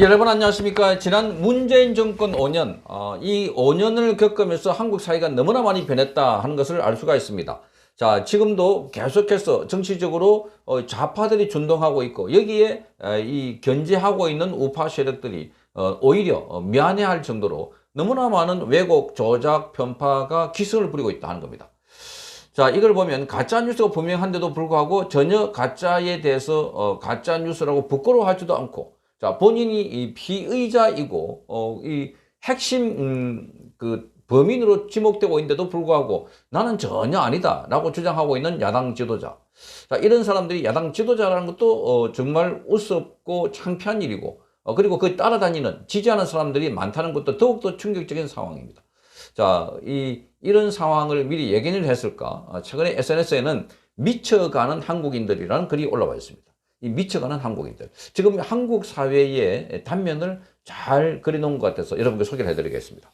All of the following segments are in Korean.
여러분 안녕하십니까. 지난 문재인 정권 5년, 이 5년을 겪으면서 한국 사회가 너무나 많이 변했다 하는 것을 알 수가 있습니다. 자, 지금도 계속해서 정치적으로 좌파들이 준동하고 있고, 여기에 이 견제하고 있는 우파 세력들이 오히려 미안해할 정도로 너무나 많은 왜곡, 조작, 편파가 기승을 부리고 있다 하는 겁니다. 자, 이걸 보면 가짜 뉴스가 분명한데도 불구하고 전혀 가짜에 대해서 가짜 뉴스라고 부끄러워하지도 않고, 자, 본인이 이 피의자이고 이 핵심 그 범인으로 지목되고 있는데도 불구하고 나는 전혀 아니다라고 주장하고 있는 야당 지도자. 자, 이런 사람들이 야당 지도자라는 것도 정말 우습고 창피한 일이고, 그리고 그 따라다니는 지지하는 사람들이 많다는 것도 더욱더 충격적인 상황입니다. 자, 이런 상황을 미리 예견을 했을까? 최근에 SNS에는 미쳐가는 한국인들이라는 글이 올라와 있습니다. 이 미쳐가는 한국인들. 지금 한국 사회의 단면을 잘 그려놓은 것 같아서 여러분께 소개를 해드리겠습니다.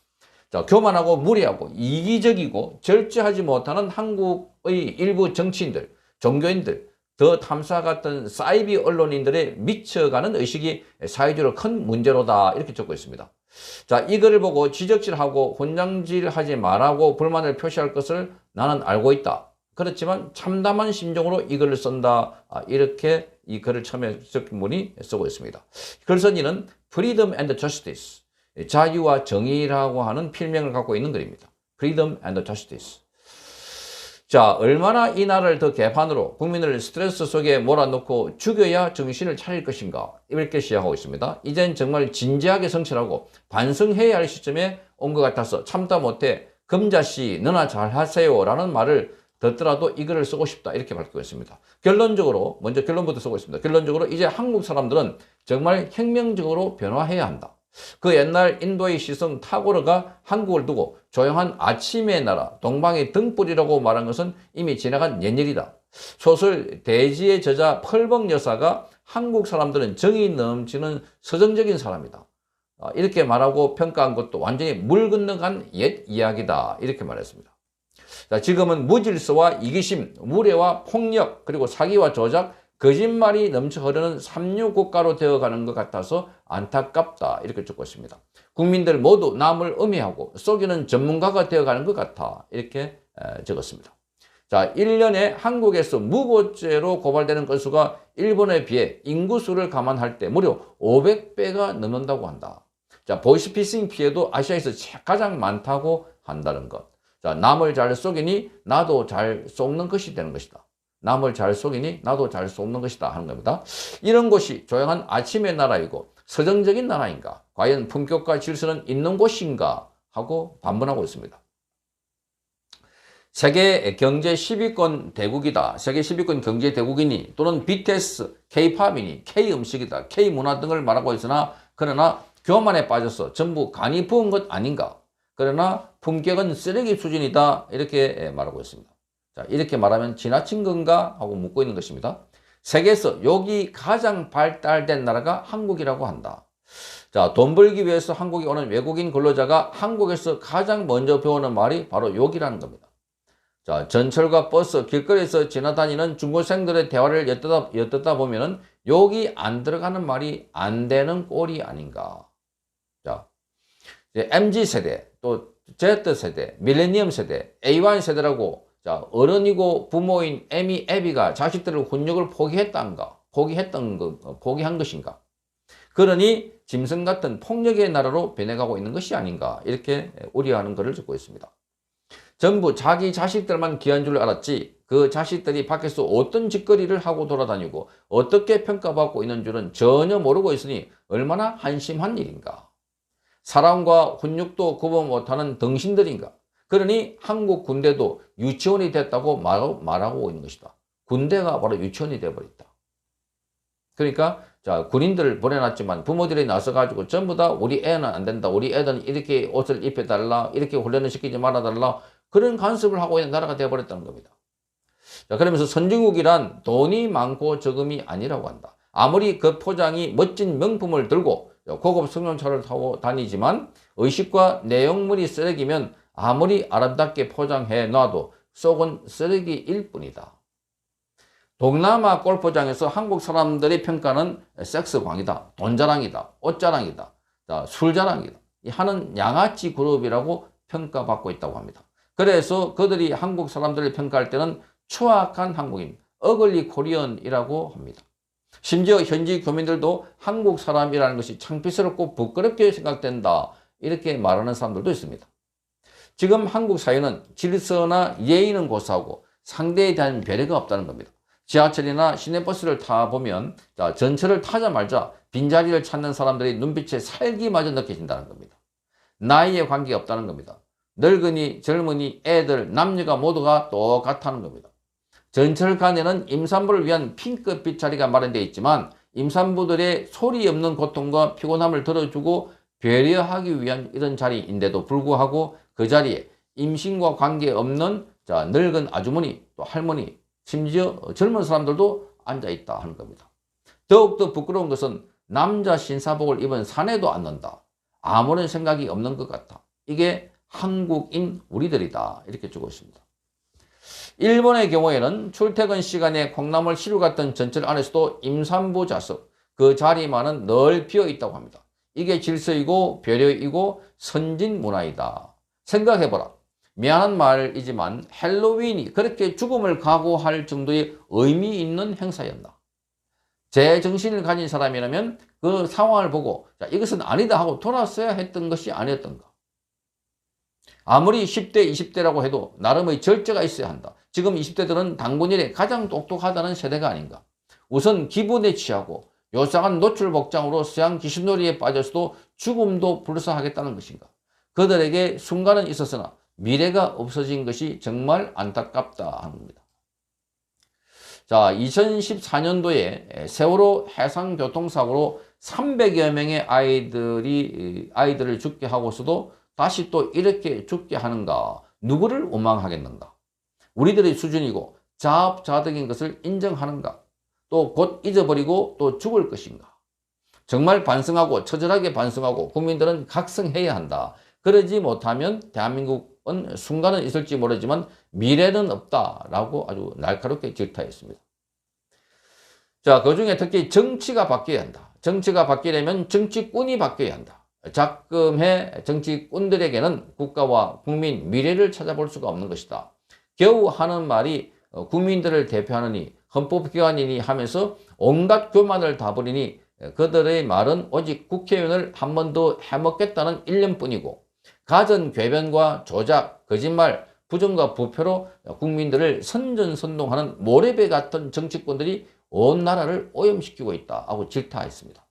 자, 교만하고 무례하고 이기적이고 절제하지 못하는 한국의 일부 정치인들, 종교인들, 더 탐사 같은 사이비 언론인들의 미쳐가는 의식이 사회적으로 큰 문제로다. 이렇게 적고 있습니다. 자, 이거를 보고 지적질하고 혼장질하지 말라고 불만을 표시할 것을 나는 알고 있다. 그렇지만 참담한 심정으로 이 글을 쓴다. 이렇게 이 글을 처음에 적은 분이 쓰고 있습니다. 글쓴이는 Freedom and Justice, 자유와 정의라고 하는 필명을 갖고 있는 글입니다. Freedom and Justice. 자, 얼마나 이 나라를 더 개판으로 국민을 스트레스 속에 몰아넣고 죽여야 정신을 차릴 것인가, 이렇게 시작하고 있습니다. 이젠 정말 진지하게 성찰하고 반성해야 할 시점에 온 것 같아서 참다 못해 금자씨 너나 잘하세요 라는 말을 듣더라도 이 글을 쓰고 싶다, 이렇게 밝히고 있습니다. 결론적으로, 먼저 결론부터 쓰고 있습니다. 결론적으로 이제 한국 사람들은 정말 혁명적으로 변화해야 한다. 그 옛날 인도의 시성 타고르가 한국을 두고 조용한 아침의 나라, 동방의 등불이라고 말한 것은 이미 지나간 옛일이다. 소설 대지의 저자 펄벅 여사가 한국 사람들은 정이 넘치는 서정적인 사람이다, 이렇게 말하고 평가한 것도 완전히 물 건너간 옛 이야기다, 이렇게 말했습니다. 자, 지금은 무질서와 이기심, 무례와 폭력, 그리고 사기와 조작, 거짓말이 넘쳐 흐르는 삼류국가로 되어가는 것 같아서 안타깝다, 이렇게 적고 있습니다. 국민들 모두 남을 음해하고 속이는 전문가가 되어가는 것 같아, 이렇게 적었습니다. 자, 1년에 한국에서 무고죄로 고발되는 건수가 일본에 비해 인구수를 감안할 때 무려 500배가 넘는다고 한다. 자, 보이스피싱 피해도 아시아에서 가장 많다고 한다는 것. 자, 남을 잘 속이니 나도 잘 속는 것이 되는 것이다. 남을 잘 속이니 나도 잘 속는 것이다 하는 겁니다. 이런 곳이 조용한 아침의 나라이고 서정적인 나라인가? 과연 품격과 질서는 있는 곳인가? 하고 반문하고 있습니다. 세계 경제 10위권 대국이다, 세계 10위권 경제 대국이니 또는 BTS, K-팝이니 K-음식이다, K-문화 등을 말하고 있으나 그러나 교만에 빠져서 전부 간이 부은 것 아닌가? 그러나 품격은 쓰레기 수준이다, 이렇게 말하고 있습니다. 자, 이렇게 말하면 지나친 건가 하고 묻고 있는 것입니다. 세계에서 욕이 가장 발달된 나라가 한국이라고 한다. 자, 돈 벌기 위해서 한국에 오는 외국인 근로자가 한국에서 가장 먼저 배우는 말이 바로 욕이라는 겁니다. 자, 전철과 버스, 길거리에서 지나다니는 중고생들의 대화를 엿듣다 보면은 욕이 안 들어가는 말이 안 되는 꼴이 아닌가. 자, 이제 MZ세대, 또 Z세대, 밀레니엄 세대, A1 세대라고, 자, 어른이고 부모인 애미, 애비가 자식들을 훈육을 포기한 것인가? 그러니 짐승 같은 폭력의 나라로 변해가고 있는 것이 아닌가? 이렇게 우려하는 글을 적고 있습니다. 전부 자기 자식들만 귀한 줄 알았지 그 자식들이 밖에서 어떤 짓거리를 하고 돌아다니고 어떻게 평가받고 있는 줄은 전혀 모르고 있으니 얼마나 한심한 일인가? 사랑과 훈육도 구분 못하는 덩신들인가? 그러니 한국 군대도 유치원이 됐다고 말하고 있는 것이다. 군대가 바로 유치원이 되어버렸다. 그러니까 자, 군인들을 보내놨지만 부모들이 나서가지고 전부 다 우리 애는 안 된다, 우리 애는 이렇게 옷을 입혀달라, 이렇게 훈련을 시키지 말아달라, 그런 간섭을 하고 있는 나라가 되어버렸다는 겁니다. 자, 그러면서 선진국이란 돈이 많고 적음이 아니라고 한다. 아무리 그 포장이 멋진 명품을 들고 고급 승용차를 타고 다니지만 의식과 내용물이 쓰레기면 아무리 아름답게 포장해 놔도 속은 쓰레기일 뿐이다. 동남아 골프장에서 한국 사람들의 평가는 섹스 광이다, 돈 자랑이다, 옷 자랑이다, 술 자랑이다 하는 양아치 그룹이라고 평가받고 있다고 합니다. 그래서 그들이 한국 사람들을 평가할 때는 추악한 한국인, 어글리 코리언이라고 합니다. 심지어 현지 교민들도 한국 사람이라는 것이 창피스럽고 부끄럽게 생각된다 이렇게 말하는 사람들도 있습니다. 지금 한국 사회는 질서나 예의는 고사하고 상대에 대한 배려가 없다는 겁니다. 지하철이나 시내버스를 타보면 전철을 타자마자 빈자리를 찾는 사람들의 눈빛에 살기마저 느껴진다는 겁니다. 나이에 관계가 없다는 겁니다. 늙은이, 젊은이, 애들, 남녀가 모두가 똑같다는 겁니다. 전철간에는 임산부를 위한 핑크빛 자리가 마련되어 있지만 임산부들의 소리 없는 고통과 피곤함을 들어주고 배려하기 위한 이런 자리인데도 불구하고 그 자리에 임신과 관계없는 늙은 아주머니, 또 할머니, 심지어 젊은 사람들도 앉아있다 하는 겁니다. 더욱더 부끄러운 것은 남자 신사복을 입은 사내도 앉는다. 아무런 생각이 없는 것 같다. 이게 한국인 우리들이다. 이렇게 주고 있습니다. 일본의 경우에는 출퇴근 시간에 콩나물 시루 같은 전철 안에서도 임산부 좌석, 그 자리만은 늘 비어 있다고 합니다. 이게 질서이고 배려이고 선진 문화이다. 생각해보라. 미안한 말이지만 헬로윈이 그렇게 죽음을 각오할 정도의 의미 있는 행사였나? 제 정신을 가진 사람이라면 그 상황을 보고 이것은 아니다 하고 돌아서야 했던 것이 아니었던가? 아무리 10대, 20대라고 해도 나름의 절제가 있어야 한다. 지금 20대들은 당군일에 가장 똑똑하다는 세대가 아닌가? 우선 기분에 취하고 요상한 노출 복장으로 서양 귀신놀이에 빠져서도 죽음도 불사하겠다는 것인가? 그들에게 순간은 있었으나 미래가 없어진 것이 정말 안타깝다 하는 겁니다. 자, 2014년도에 세월호 해상교통사고로 300여 명의 아이들을 죽게 하고서도 다시 또 이렇게 죽게 하는가? 누구를 원망하겠는가? 우리들의 수준이고 자업자득인 것을 인정하는가? 또 곧 잊어버리고 또 죽을 것인가? 정말 반성하고 처절하게 반성하고 국민들은 각성해야 한다. 그러지 못하면 대한민국은 순간은 있을지 모르지만 미래는 없다라고 아주 날카롭게 질타했습니다. 자, 그중에 특히 정치가 바뀌어야 한다. 정치가 바뀌려면 정치꾼이 바뀌어야 한다. 작금해 정치꾼들에게는 국가와 국민 미래를 찾아볼 수가 없는 것이다. 겨우 하는 말이 국민들을 대표하느니 헌법기관이니 하면서 온갖 교만을 다 부리니 그들의 말은 오직 국회의원을 한 번 더 해먹겠다는 일념뿐이고 가전궤변과 조작, 거짓말, 부정과 부패로 국민들을 선전선동하는 모래배 같은 정치꾼들이 온 나라를 오염시키고 있다 하고 질타했습니다.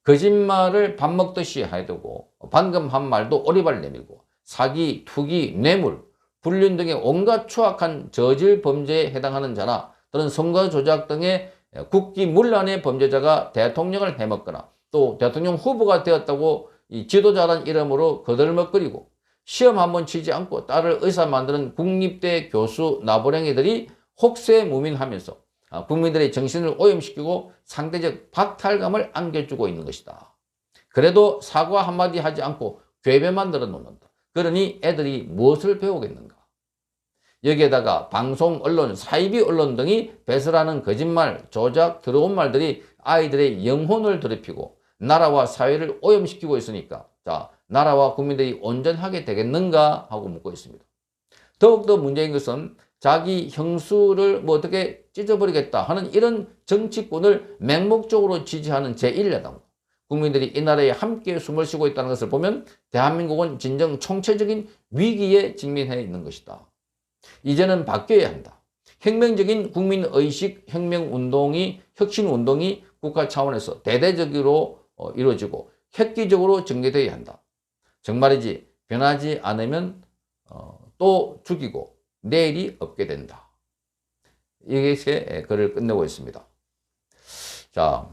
거짓말을 밥 먹듯이 해두고 방금 한 말도 오리발 내밀고 사기, 투기, 뇌물, 불륜 등의 온갖 추악한 저질 범죄에 해당하는 자나 또는 선거 조작 등의 국기문란의 범죄자가 대통령을 해먹거나 또 대통령 후보가 되었다고 이 지도자란 이름으로 거들먹거리고 시험 한번 치지 않고 딸을 의사 만드는 국립대 교수 나부랭이들이 혹세무민하면서 국민들의 정신을 오염시키고 상대적 박탈감을 안겨주고 있는 것이다. 그래도 사과 한마디 하지 않고 궤변만 늘어놓는다. 그러니 애들이 무엇을 배우겠는가? 여기에다가 방송, 언론, 사이비 언론 등이 배설하는 거짓말, 조작, 더러운 말들이 아이들의 영혼을 더럽히고 나라와 사회를 오염시키고 있으니까 나라와 국민들이 온전하게 되겠는가 하고 묻고 있습니다. 더욱더 문제인 것은 자기 형수를 어떻게 찢어버리겠다 하는 이런 정치꾼을 맹목적으로 지지하는 제1야당. 국민들이 이 나라에 함께 숨을 쉬고 있다는 것을 보면 대한민국은 진정 총체적인 위기에 직면해 있는 것이다. 이제는 바뀌어야 한다. 혁명적인 국민의식 혁명운동이, 혁신운동이 국가 차원에서 대대적으로 이루어지고 획기적으로 전개되어야 한다. 정말이지 변하지 않으면 또 죽이고 내일이 없게 된다. 이것에 글을 끝내고 있습니다. 자,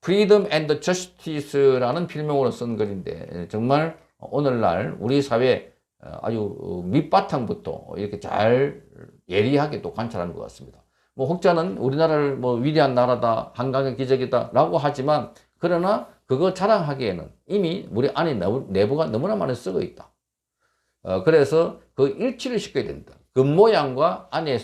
Freedom and Justice라는 필명으로 쓴 글인데 정말 오늘날 우리 사회 아주 밑바탕부터 이렇게 잘 예리하게 또 관찰하는 것 같습니다. 혹자는 우리나라를 위대한 나라다, 한강의 기적이다 라고 하지만 그러나 그거 자랑하기에는 이미 우리 안에 내부가 너무나 많이 썩어 있다. 그래서 그 일치를 시켜야 된다. 그 모양과 안에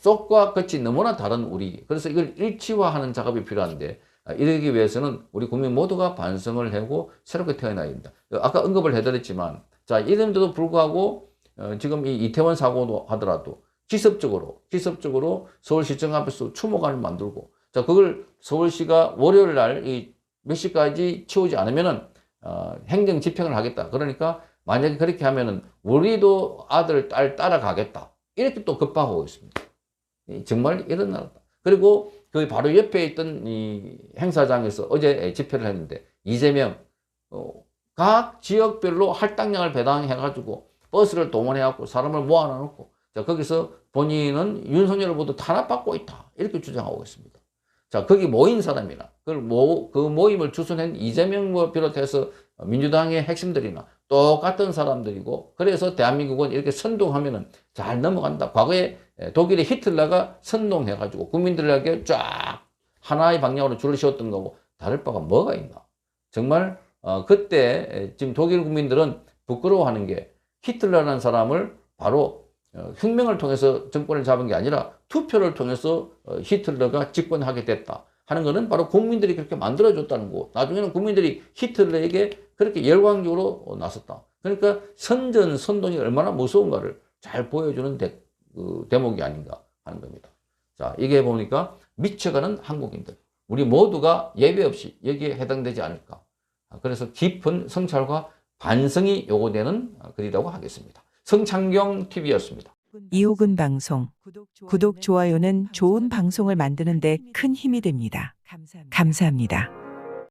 속과 겉이 너무나 다른 우리. 그래서 이걸 일치화하는 작업이 필요한데 이러기 위해서는 우리 국민 모두가 반성을 하고 새롭게 태어나야 됩니다. 아까 언급을 해드렸지만 자 이름에도 불구하고 지금 이 이태원 사고도 하더라도 기습적으로 서울시청 앞에서 추모관을 만들고 자 그걸 서울시가 월요일 날 이 몇 시까지 치우지 않으면은 행정 집행을 하겠다. 그러니까 만약에 그렇게 하면은 우리도 아들 딸 따라가겠다. 이렇게 또 급박하고 있습니다. 정말 이런 나라다. 그리고 그 바로 옆에 있던 이 행사장에서 어제 집회를 했는데 이재명 각 지역별로 할당량을 배당해가지고 버스를 동원해갖고 사람을 모아놓고 자 거기서 본인은 윤석열보다 탄압받고 있다 이렇게 주장하고 있습니다. 자 거기 모인 사람이나 그 모임을 주선한 이재명을 비롯해서 민주당의 핵심들이나 똑같은 사람들이고 그래서 대한민국은 이렇게 선동하면은 잘 넘어간다. 과거에 독일의 히틀러가 선동해가지고 국민들에게 쫙 하나의 방향으로 줄을 세웠던 거고 다를 바가 뭐가 있나. 정말 그때 지금 독일 국민들은 부끄러워하는 게 히틀러라는 사람을 바로 혁명을 통해서 정권을 잡은 게 아니라 투표를 통해서 히틀러가 집권하게 됐다 하는 것은 바로 국민들이 그렇게 만들어줬다는 거고 나중에는 국민들이 히틀러에게 그렇게 열광적으로 나섰다. 그러니까 선전선동이 얼마나 무서운가를 잘 보여주는 대목이 아닌가 하는 겁니다. 자, 이게 보니까 미쳐가는 한국인들 우리 모두가 예외 없이 여기에 해당되지 않을까. 그래서 깊은 성찰과 반성이 요구되는 글이라고 하겠습니다. 성창경 TV였습니다. 이호근 방송. 구독, 좋아요는 좋은 방송을 만드는 데 큰 힘이 됩니다. 감사합니다.